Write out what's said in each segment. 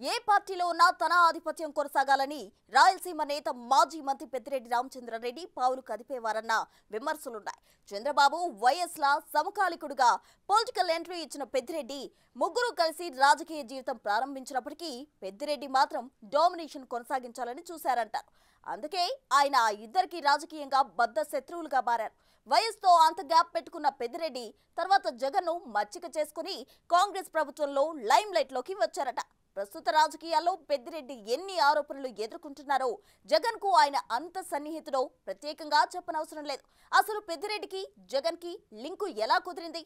ఏ పార్టీలో ఉన్నా తన ఆధిపత్యం కొనసాగాలని రాయలసీమ నేత మాజీ మంత్రి పెద్దిరెడ్డి రామచంద్రారెడ్డి పావులు కదిపేవారన్న విమర్శలున్నాయి. చంద్రబాబు వైఎస్ల సమకాలికుడుగా పొలిటికల్ ఎంట్రీ ఇచ్చిన పెద్దిరెడ్డి ముగ్గురు కలిసి రాజకీయ జీవితం ప్రారంభించినప్పటికీ పెద్దిరెడ్డి మాత్రం డామినేషన్ కొనసాగించాలని చూశారంటారు. అందుకే ఆయన ఆ ఇద్దరికి రాజకీయంగా బద్ద శత్రువులుగా మారారు. వైఎస్తో అంత గ్యాప్ పెట్టుకున్న పెద్దిరెడ్డి తర్వాత జగన్ను మచ్చిక చేసుకుని కాంగ్రెస్ ప్రభుత్వంలో లైమ్ లైట్లోకి వచ్చారట. ప్రస్తుత రాజకీయాల్లో పెద్దిరెడ్డి ఎన్ని ఆరోపణలు ఎదుర్కొంటున్నారో జగన్ కు ఆయన అంత సన్నిహితుడో ప్రత్యేకంగా చెప్పనవసరం లేదు. అసలు పెద్దిరెడ్డికి జగన్ కి లింకు ఎలా కుదిరింది?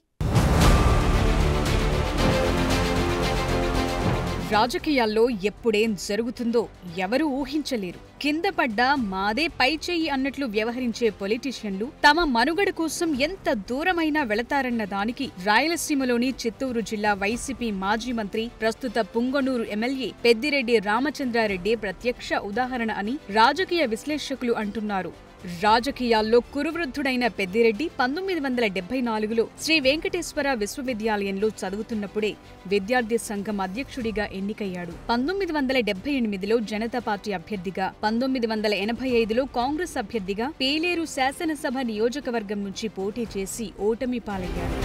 రాజకీయాల్లో ఎప్పుడేం జరుగుతుందో ఎవరూ ఊహించలేరు. కింద పడ్డా మాదే పై చెయ్యి అన్నట్లు వ్యవహరించే పొలిటీషియన్లు తమ మనుగడ కోసం ఎంత దూరమైనా వెళతారన్న దానికి రాయలసీమలోని చిత్తూరు జిల్లా వైసీపీ మాజీ మంత్రి, ప్రస్తుత పుంగనూరు ఎమ్మెల్యే పెద్దిరెడ్డి రామచంద్రారెడ్డి ప్రత్యక్ష ఉదాహరణ అని రాజకీయ విశ్లేషకులు అంటున్నారు. రాజకీయాల్లో కురువృద్ధుడైన పెద్దిరెడ్డి 1974లో శ్రీ వెంకటేశ్వర విశ్వవిద్యాలయంలో చదువుతున్నప్పుడే విద్యార్థి సంఘం అధ్యక్షుడిగా ఎన్నికయ్యాడు. 1978లో జనతా పార్టీ అభ్యర్థిగా, 1985లో కాంగ్రెస్ అభ్యర్థిగా పేలేరు శాసనసభ నియోజకవర్గం నుంచి పోటీ చేసి ఓటమి పాలయ్యాడు.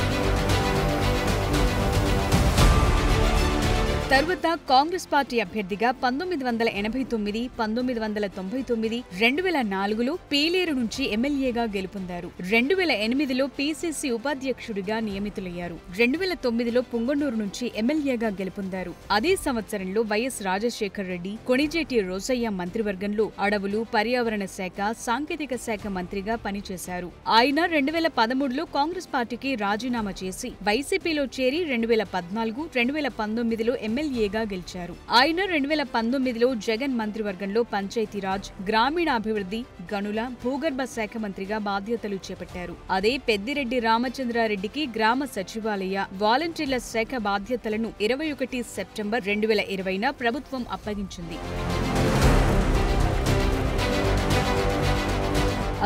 తర్వాత కాంగ్రెస్ పార్టీ అభ్యర్థిగా 1989, 1999, 2004లో పీలేరు నుంచి ఎమ్మెల్యేగా గెలుపొందారు. 2008లో పీసీసీ ఉపాధ్యక్షుడిగా నియమితులయ్యారు. 2009లో పుంగనూరు నుంచి ఎమ్మెల్యేగా గెలుపొందారు. అదే సంవత్సరంలో వైఎస్ రాజశేఖర్ రెడ్డి, కొణిజేటి రోసయ్య మంత్రివర్గంలో అడవులు, పర్యావరణ శాఖ, సాంకేతిక శాఖ మంత్రిగా పనిచేశారు. ఆయన 2013లో కాంగ్రెస్ పార్టీకి రాజీనామా చేసి వైసీపీలో చేరి 2014, 2019లో ఎమ్మెల్యేగా గెలిచారు. ఆయన 2019లో జగన్ మంత్రివర్గంలో పంచాయతీరాజ్, గ్రామీణాభివృద్ధి, గనుల, భూగర్భ శాఖ మంత్రిగా బాధ్యతలు చేపట్టారు. అదే పెద్దిరెడ్డి రామచంద్రారెడ్డికి గ్రామ సచివాలయ, వాలంటీర్ల శాఖ బాధ్యతలను 21 సెప్టెంబర్ 2020న ప్రభుత్వం అప్పగించింది.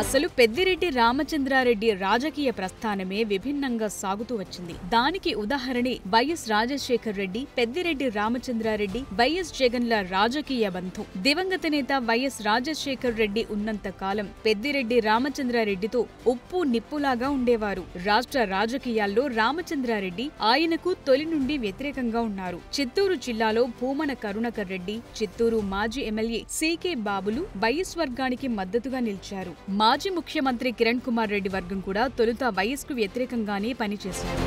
అసలు పెద్దిరెడ్డి రామచంద్రారెడ్డి రాజకీయ ప్రస్థానమే విభిన్నంగా సాగుతూ వచ్చింది. దానికి ఉదాహరణే వైఎస్ రాజశేఖర్ రెడ్డి, పెద్దిరెడ్డి రామచంద్రారెడ్డి, వైఎస్ జగన్ల రాజకీయ బంధం. దివంగత నేత వైఎస్ రాజశేఖర్ రెడ్డి ఉన్నంత కాలం పెద్దిరెడ్డి రామచంద్రారెడ్డితో ఉప్పు నిప్పులాగా ఉండేవారు. రాష్ట్ర రాజకీయాల్లో రామచంద్రారెడ్డి ఆయనకు తొలి నుండి వ్యతిరేకంగా ఉన్నారు. చిత్తూరు జిల్లాలో భూమన కరుణాకర్ రెడ్డి, చిత్తూరు మాజీ ఎమ్మెల్యే సీకే బాబులు వైఎస్ వర్గానికి మద్దతుగా నిలిచారు. మాజీ ముఖ్యమంత్రి కిరణ్ కుమార్ రెడ్డి వర్గం కూడా తొలుత వైఎస్కు వ్యతిరేకంగానే పనిచేశారు.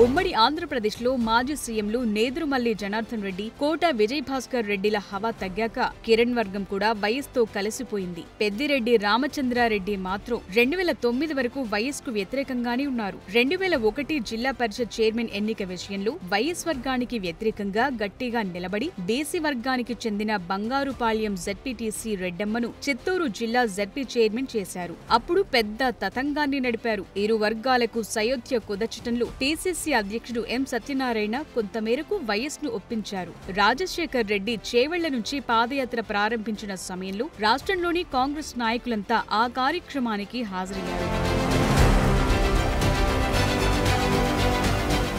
ఉమ్మడి ఆంధ్రప్రదేశ్లో మాజీ సీఎంలు నేదురుమల్లి జనార్దన్ రెడ్డి, కోట విజయభాస్కర్ రెడ్డిల హవా తగ్గాక కిరణ్ వర్గం కూడా వైఎస్తో కలిసిపోయింది. పెద్దిరెడ్డి రామచంద్రారెడ్డి మాత్రం 2009 వరకు వైఎస్కు వ్యతిరేకంగానే ఉన్నారు. 2001 జిల్లా పరిషత్ చైర్మన్ ఎన్నిక విషయంలో వైఎస్ వర్గానికి వ్యతిరేకంగా గట్టిగా నిలబడి బీసీ వర్గానికి చెందిన బంగారుపాళ్యం జెడ్పీటీసీ రెడ్డమ్మను చిత్తూరు జిల్లా జెడ్పీ చైర్మన్ చేశారు. అప్పుడు పెద్ద తతంగాన్ని నడిపారు. ఇరు వర్గాలకు సయోధ్య కుదర్చటంలో పీసీసీ అధ్యక్షుడు ఎం సత్యనారాయణ కొంతమేరకు వైఎస్ను ఒప్పించారు. రాజశేఖర్ రెడ్డి చేవెళ్ల నుంచి పాదయాత్ర ప్రారంభించిన సమయంలో రాష్ట్రంలోని కాంగ్రెస్ నాయకులంతా ఆ కార్యక్రమానికి హాజరయ్యారు.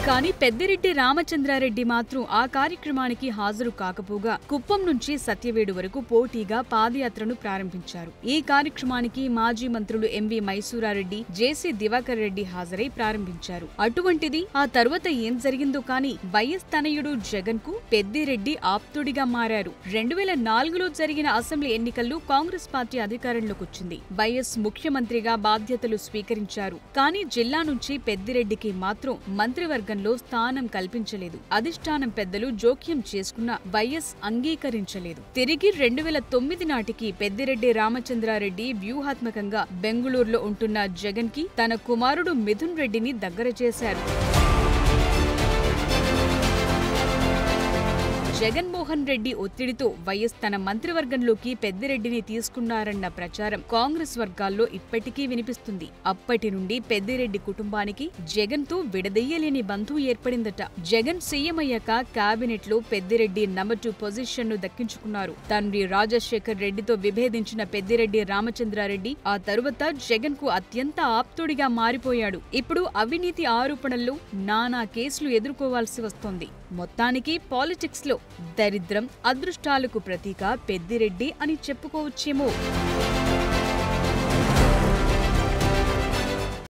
కానీ పెద్దిరెడ్డి రామచంద్రారెడ్డి మాత్రం ఆ కార్యక్రమానికి హాజరు కాకపోగా కుప్పం నుంచి సత్యవేడు వరకు పోటీగా పాదయాత్రను ప్రారంభించారు. ఈ కార్యక్రమానికి మాజీ మంత్రులు ఎంవి మైసూరారెడ్డి, జేసీ దివాకర్ రెడ్డి హాజరై ప్రారంభించారు. అటువంటిది ఆ తరువాత ఏం జరిగిందో కానీ వైఎస్ తనయుడు జగన్ కు పెద్దిరెడ్డి ఆప్తుడిగా మారారు. 2004లో జరిగిన అసెంబ్లీ ఎన్నికల్లో కాంగ్రెస్ పార్టీ అధికారంలోకి వచ్చింది. వైఎస్ ముఖ్యమంత్రిగా బాధ్యతలు స్వీకరించారు. కానీ జిల్లా నుంచి పెద్దిరెడ్డికి మాత్రం మంత్రివర్గం స్థానం కల్పించలేదు. అధిష్టానం పెద్దలు జోక్యం చేసుకున్న వైఎస్ అంగీకరించలేదు. తిరిగి 2009 నాటికి పెద్దిరెడ్డి రామచంద్రారెడ్డి వ్యూహాత్మకంగా బెంగుళూరులో ఉంటున్న జగన్ కి తన కుమారుడు మిథున్ రెడ్డిని దగ్గర చేశారు. జగన్మోహన్ రెడ్డి ఒత్తిడితో వైఎస్ తన మంత్రివర్గంలోకి పెద్దిరెడ్డిని తీసుకున్నారన్న ప్రచారం కాంగ్రెస్ వర్గాల్లో ఇప్పటికీ వినిపిస్తుంది. అప్పటి నుండి పెద్దిరెడ్డి కుటుంబానికి జగన్ తో విడదీయలేని బంధం ఏర్పడిందట. జగన్ సీఎం అయ్యాక కేబినెట్ లో పెద్దిరెడ్డి నంబర్ 2 పొజిషన్ ను దక్కించుకున్నారు. తండ్రి రాజశేఖర్ రెడ్డితో విభేదించిన పెద్దిరెడ్డి రామచంద్రారెడ్డి ఆ తరువాత జగన్ కు అత్యంత ఆప్తుడిగా మారిపోయాడు. ఇప్పుడు అవినీతి ఆరోపణల్లో నానా కేసులు ఎదుర్కోవాల్సి వస్తోంది. మొత్తానికి పాలిటిక్స్ లో దరిద్రం, అదృష్టాలకు ప్రతీక పెద్దిరెడ్డి అని చెప్పుకోవచ్చేమో.